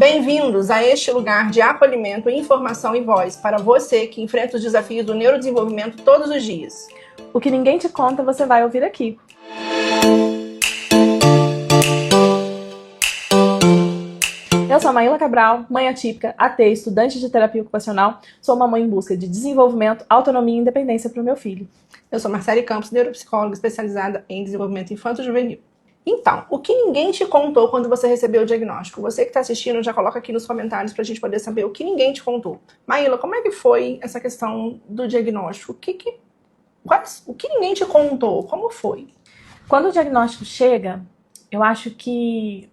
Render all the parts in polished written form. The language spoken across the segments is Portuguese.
Bem-vindos a este lugar de acolhimento, informação e voz para você que enfrenta os desafios do neurodesenvolvimento todos os dias. O que ninguém te conta, você vai ouvir aqui. Eu sou a Maíla Cabral, mãe atípica, AT, estudante de terapia ocupacional. Sou uma mãe em busca de desenvolvimento, autonomia e independência para o meu filho. Eu sou Marcele Campos, neuropsicóloga especializada em desenvolvimento infanto-juvenil. Então, o que ninguém te contou quando você recebeu o diagnóstico? Você que está assistindo, já coloca aqui nos comentários para a gente poder saber o que ninguém te contou. Maíla, como é que foi essa questão do diagnóstico? O que ninguém te contou? Como foi? Quando o diagnóstico chega, eu acho que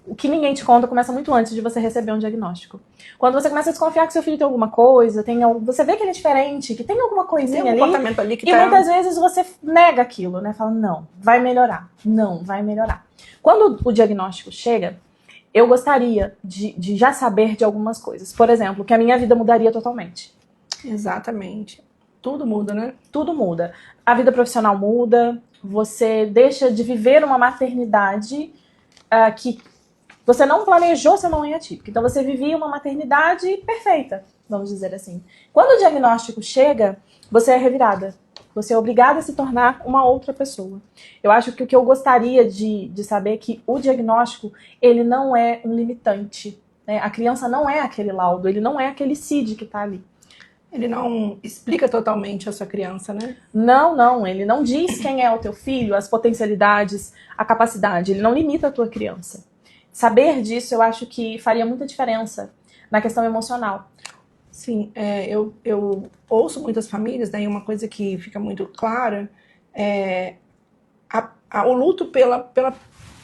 o que ninguém te conta começa muito antes de você receber um diagnóstico. Quando você começa a desconfiar que seu filho tem alguma coisa, você vê que ele é diferente, que tem alguma coisinha tem um ali, comportamento ali que e muitas vezes você nega aquilo, né? Fala, não, vai melhorar. Não, vai melhorar. Quando o diagnóstico chega, eu gostaria de já saber de algumas coisas. Por exemplo, que a minha vida mudaria totalmente. Exatamente. Tudo muda, né? Tudo muda. A vida profissional muda, você deixa de viver uma maternidade que você não planejou ser uma mãe atípica. Então você vivia uma maternidade perfeita, vamos dizer assim. Quando o diagnóstico chega, você é revirada. Você é obrigada a se tornar uma outra pessoa. Eu acho que o que eu gostaria de saber é que o diagnóstico, ele não é um limitante, né? A criança não é aquele laudo, ele não é aquele CID que está ali. Ele não explica totalmente a sua criança, né? Não. Ele não diz quem é o teu filho, as potencialidades, a capacidade. Ele não limita a tua criança. Saber disso, eu acho que faria muita diferença na questão emocional. Sim, eu ouço muitas famílias, né, e uma coisa que fica muito clara é o luto pela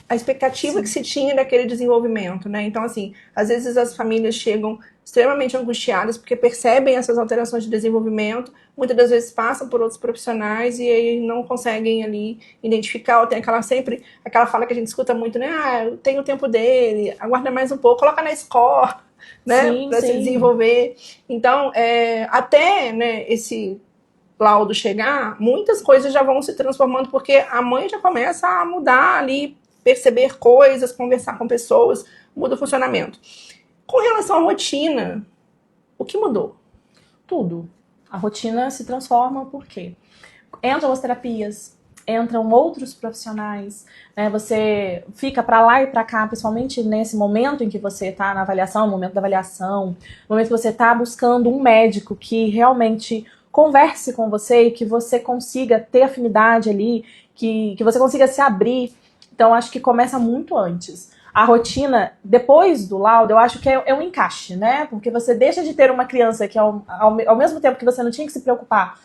a expectativa Sim. que se tinha daquele desenvolvimento, né? Então, assim, às vezes as famílias chegam extremamente angustiadas porque percebem essas alterações de desenvolvimento, muitas das vezes passam por outros profissionais e aí não conseguem ali identificar, ou tem aquela fala que a gente escuta muito, né? Ah, eu tenho o tempo dele, aguarda mais um pouco, coloca na escola, né? Para se desenvolver. Então, até, né, esse laudo chegar, muitas coisas já vão se transformando porque a mãe já começa a mudar ali, perceber coisas, conversar com pessoas, muda o funcionamento. Com relação à rotina, o que mudou? Tudo. A rotina se transforma porque entram as terapias, entram outros profissionais, né? Você fica para lá e para cá, principalmente nesse momento em que você está na avaliação, no momento da avaliação, no momento que você está buscando um médico que realmente converse com você e que você consiga ter afinidade ali, que você consiga se abrir. Então, acho que começa muito antes. A rotina, depois do laudo, eu acho que é um encaixe, né? Porque você deixa de ter uma criança que, ao mesmo tempo que você não tinha que se preocupar,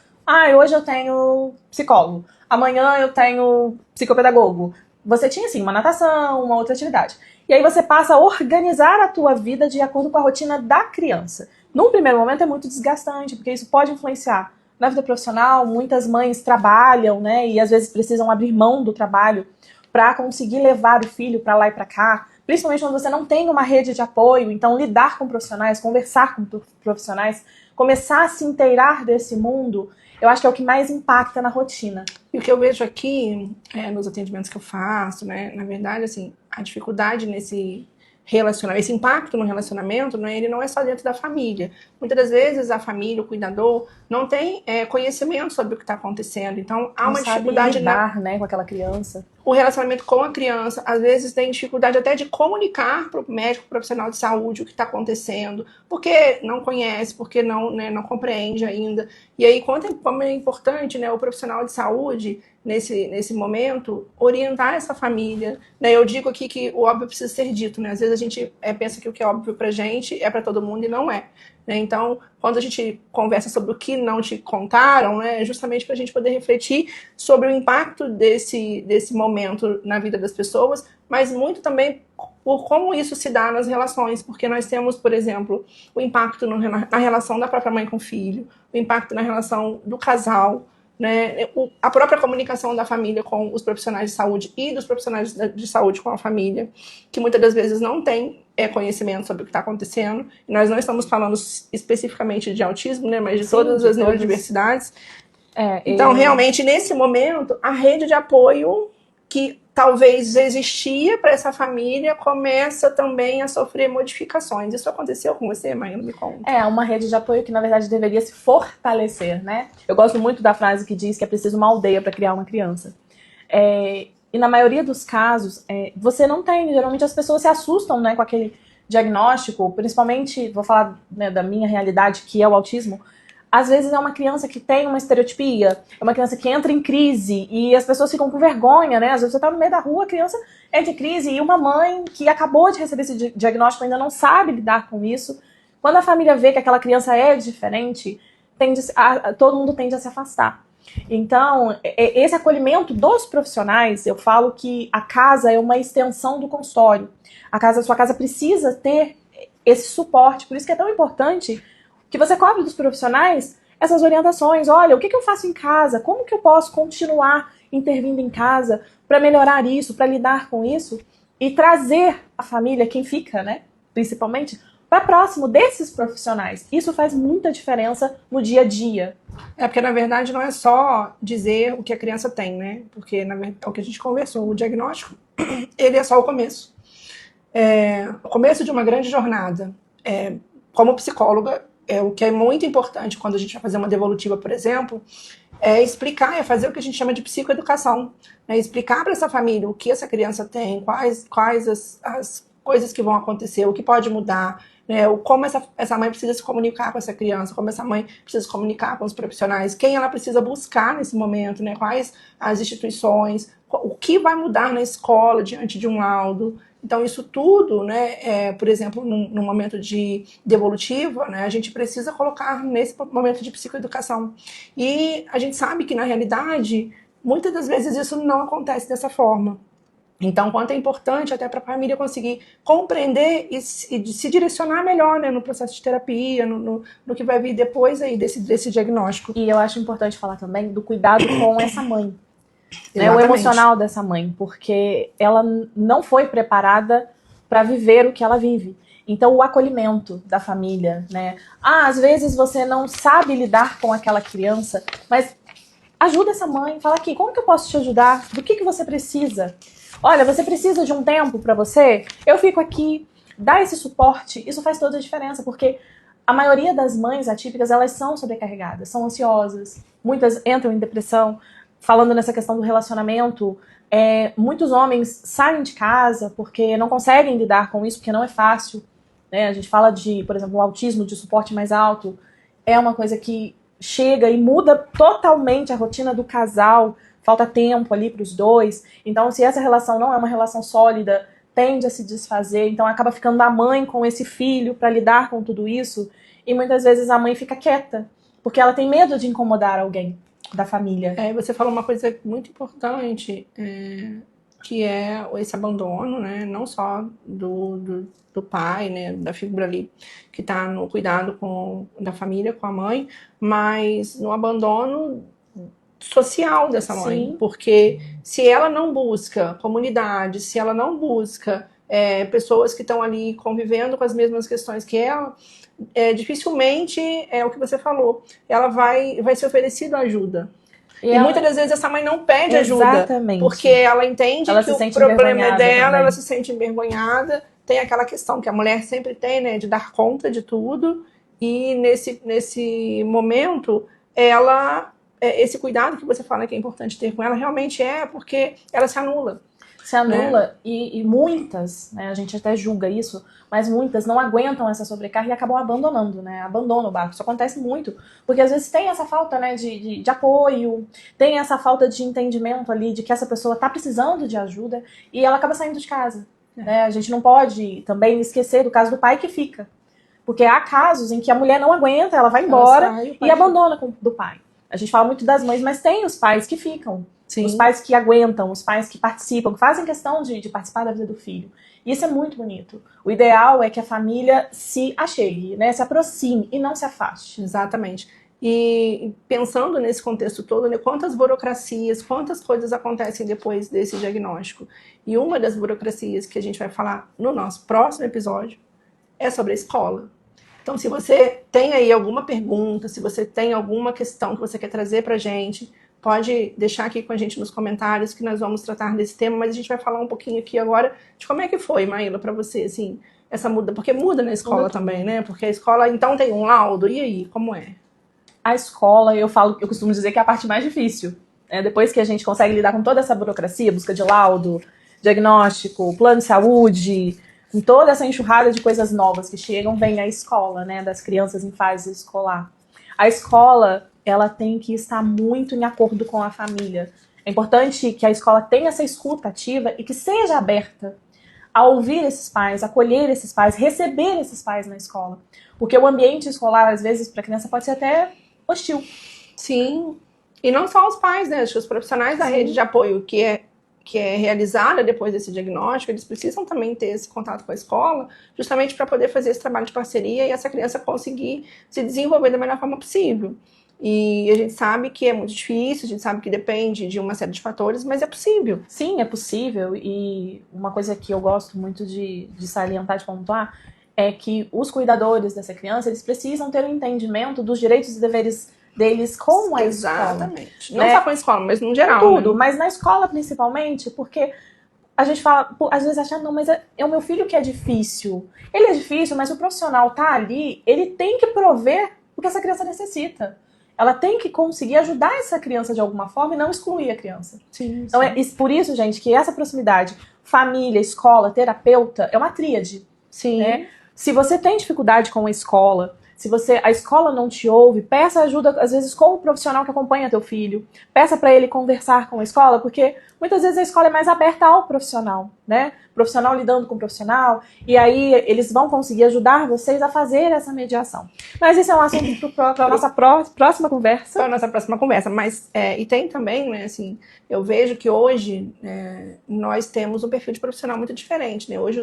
hoje eu tenho psicólogo, amanhã eu tenho psicopedagogo. Você tinha, assim, uma natação, uma outra atividade. E aí você passa a organizar a tua vida de acordo com a rotina da criança. Num primeiro momento é muito desgastante, porque isso pode influenciar na vida profissional. Muitas mães trabalham, né? E às vezes precisam abrir mão do trabalho para conseguir levar o filho para lá e para cá, principalmente quando você não tem uma rede de apoio. Então lidar com profissionais, conversar com profissionais, começar a se inteirar desse mundo, eu acho que é o que mais impacta na rotina. E o que eu vejo aqui, nos atendimentos que eu faço, né, na verdade, assim, a dificuldade nesse relacionamento, esse impacto no relacionamento, né, ele não é só dentro da família. Muitas das vezes a família, o cuidador, não tem conhecimento sobre o que está acontecendo. Então há uma dificuldade de lidar, né, com aquela criança. O relacionamento com a criança, às vezes tem dificuldade até de comunicar para o médico profissional de saúde o que está acontecendo, porque não conhece, porque não compreende ainda. E aí, como é importante, né, o profissional de saúde, nesse momento, orientar essa família. Né? Eu digo aqui que o óbvio precisa ser dito, né? Às vezes a gente pensa que o que é óbvio para a gente é para todo mundo e não é. Né? Então, quando a gente conversa sobre o que não te contaram, né, é justamente para a gente poder refletir sobre o impacto desse momento na vida das pessoas, mas muito também por como isso se dá nas relações, porque nós temos, por exemplo, o impacto na relação da própria mãe com o filho, o impacto na relação do casal, né, a própria comunicação da família com os profissionais de saúde e dos profissionais de saúde com a família, que muitas das vezes não tem conhecimento sobre o que está acontecendo. E nós não estamos falando especificamente de autismo, né, mas de todas as neurodiversidades. Então, realmente, nesse momento, a rede de apoio que talvez existia para essa família começa também a sofrer modificações. Isso aconteceu com você, Maíra? Me conta. É uma rede de apoio que, na verdade, deveria se fortalecer, né? Eu gosto muito da frase que diz que é preciso uma aldeia para criar uma criança. E na maioria dos casos, você não tem. Geralmente as pessoas se assustam, né, com aquele diagnóstico, principalmente, vou falar, né, da minha realidade, que é o autismo. Às vezes é uma criança que tem uma estereotipia, é uma criança que entra em crise e as pessoas ficam com vergonha, né? Às vezes você tá no meio da rua, a criança entra em crise e uma mãe que acabou de receber esse diagnóstico ainda não sabe lidar com isso. Quando a família vê que aquela criança é diferente, todo mundo tende a se afastar. Então, esse acolhimento dos profissionais, eu falo que a casa é uma extensão do consultório. A sua casa precisa ter esse suporte, por isso que é tão importante que você cobre dos profissionais essas orientações. Olha, o que eu faço em casa? Como que eu posso continuar intervindo em casa para melhorar isso, para lidar com isso? E trazer a família, quem fica, né, principalmente, para próximo desses profissionais. Isso faz muita diferença no dia a dia. Porque, na verdade, não é só dizer o que a criança tem, né? Porque, na verdade, é o que a gente conversou. O diagnóstico, ele é só o começo. O começo de uma grande jornada. Como psicóloga, o que é muito importante quando a gente vai fazer uma devolutiva, por exemplo, é explicar, é fazer o que a gente chama de psicoeducação. Explicar para essa família o que essa criança tem, quais as coisas que vão acontecer, o que pode mudar, como essa mãe precisa se comunicar com essa criança, como essa mãe precisa se comunicar com os profissionais, quem ela precisa buscar nesse momento, quais as instituições, o que vai mudar na escola diante de um laudo. Então, isso tudo, por exemplo, num momento de devolutiva, a gente precisa colocar nesse momento de psicoeducação. E a gente sabe que, na realidade, muitas das vezes isso não acontece dessa forma. Então, quanto é importante até para a família conseguir compreender e se direcionar melhor, no processo de terapia, no que vai vir depois aí desse diagnóstico. E eu acho importante falar também do cuidado com essa mãe. O emocional dessa mãe, porque ela não foi preparada para viver o que ela vive. Então, o acolhimento da família, às vezes você não sabe lidar com aquela criança, mas ajuda essa mãe, fala aqui, como que eu posso te ajudar? Do que você precisa? Olha, você precisa de um tempo para você? Eu fico aqui, dá esse suporte, isso faz toda a diferença, porque a maioria das mães atípicas, elas são sobrecarregadas, são ansiosas, muitas entram em depressão. Falando nessa questão do relacionamento, muitos homens saem de casa porque não conseguem lidar com isso, porque não é fácil. A gente fala de, por exemplo, o autismo de suporte mais alto, é uma coisa que chega e muda totalmente a rotina do casal, falta tempo ali para os dois. Então, se essa relação não é uma relação sólida, tende a se desfazer, então acaba ficando a mãe com esse filho para lidar com tudo isso, e muitas vezes a mãe fica quieta, porque ela tem medo de incomodar alguém da família. Você falou uma coisa muito importante, que é esse abandono, não só do pai, da figura ali que está no cuidado da família, com a mãe, mas no abandono social dessa mãe. Sim. Porque se ela não busca comunidade, se ela não busca pessoas que estão ali convivendo com as mesmas questões que ela, dificilmente é o que você falou, ela vai ser oferecida ajuda. E muitas das vezes essa mãe não pede ajuda, porque ela entende que o problema é dela, também. Ela se sente envergonhada, tem aquela questão que a mulher sempre tem, de dar conta de tudo, e nesse momento, esse cuidado que você fala que é importante ter com ela, realmente porque ela se anula. Se anula, e muitas, a gente até julga isso, mas muitas não aguentam essa sobrecarga e acabam abandonando, abandonam o barco. Isso acontece muito, porque às vezes tem essa falta de apoio, tem essa falta de entendimento ali de que essa pessoa está precisando de ajuda e ela acaba saindo de casa. A gente não pode também esquecer do caso do pai que fica, porque há casos em que a mulher não aguenta, ela vai embora e abandona do pai. A gente fala muito das mães, mas tem os pais que ficam. Sim. Os pais que aguentam, os pais que participam, que fazem questão de participar da vida do filho. E isso é muito bonito. O ideal é que a família se achegue, se aproxime e não se afaste. Exatamente. E pensando nesse contexto todo, quantas burocracias, quantas coisas acontecem depois desse diagnóstico. E uma das burocracias que a gente vai falar no nosso próximo episódio é sobre a escola. Então, se você tem aí alguma pergunta, se você tem alguma questão que você quer trazer pra gente, pode deixar aqui com a gente nos comentários que nós vamos tratar desse tema, mas a gente vai falar um pouquinho aqui agora de como é que foi, Maíla, para você, assim, essa muda, porque muda na escola também, né? Porque a escola, então, tem um laudo, e aí, como é? A escola, eu costumo dizer que é a parte mais difícil. Depois que a gente consegue lidar com toda essa burocracia, busca de laudo, diagnóstico, plano de saúde, com toda essa enxurrada de coisas novas que chegam, vem a escola, né, das crianças em fase escolar. A escola, ela tem que estar muito em acordo com a família. É importante que a escola tenha essa escuta ativa e que seja aberta a ouvir esses pais, acolher esses pais, receber esses pais na escola. Porque o ambiente escolar, às vezes, para a criança pode ser até hostil. Sim. E não só os pais, né? Acho que os profissionais da rede de apoio que é realizada depois desse diagnóstico, eles precisam também ter esse contato com a escola, justamente para poder fazer esse trabalho de parceria e essa criança conseguir se desenvolver da melhor forma possível. E a gente sabe que é muito difícil, a gente sabe que depende de uma série de fatores, mas é possível. Sim, é possível. E uma coisa que eu gosto muito de salientar, de pontuar, é que os cuidadores dessa criança, eles precisam ter um entendimento dos direitos e deveres deles com a escola. Exatamente. Não só com a escola, mas no geral. Tudo, né? Mas na escola principalmente, porque a gente fala, às vezes acha, não, mas é o meu filho que é difícil. Ele é difícil, mas o profissional tá ali, ele tem que prover o que essa criança necessita. Ela tem que conseguir ajudar essa criança de alguma forma e não excluir a criança. Sim. Então é por isso, gente, que essa proximidade, família, escola, terapeuta, é uma tríade. Sim. Né? Se você tem dificuldade com a escola, se a escola não te ouve, peça ajuda, às vezes, com o profissional que acompanha teu filho. Peça para ele conversar com a escola, porque muitas vezes a escola é mais aberta ao profissional, né? Profissional lidando com o profissional, e aí eles vão conseguir ajudar vocês a fazer essa mediação. Mas esse é um assunto para a nossa próxima conversa. Para a nossa próxima conversa. Mas, e tem também, né, assim, eu vejo que hoje nós temos um perfil de profissional muito diferente, né? Hoje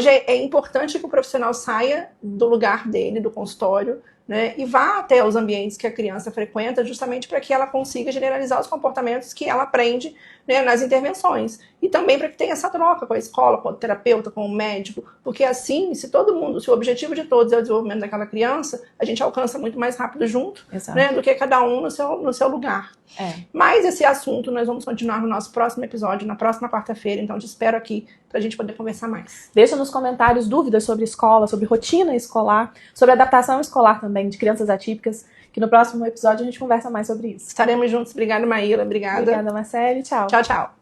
é importante que o profissional saia do lugar dele, do consultório, né, e vá até os ambientes que a criança frequenta, justamente para que ela consiga generalizar os comportamentos que ela aprende, né, nas intervenções. E também para que tenha essa troca com a escola, com o terapeuta, com o médico, porque assim, se o objetivo de todos é o desenvolvimento daquela criança, a gente alcança muito mais rápido junto, né, do que cada um no seu lugar. Mas esse assunto nós vamos continuar no nosso próximo episódio, na próxima quarta-feira, então te espero aqui para a gente poder conversar mais. Deixa nos comentários dúvidas sobre escola, sobre rotina escolar, sobre adaptação escolar também, de crianças atípicas, que no próximo episódio a gente conversa mais sobre isso. Estaremos juntos. Obrigada, Maíla. Obrigada. Obrigada, Marcele. Tchau. Tchau, tchau.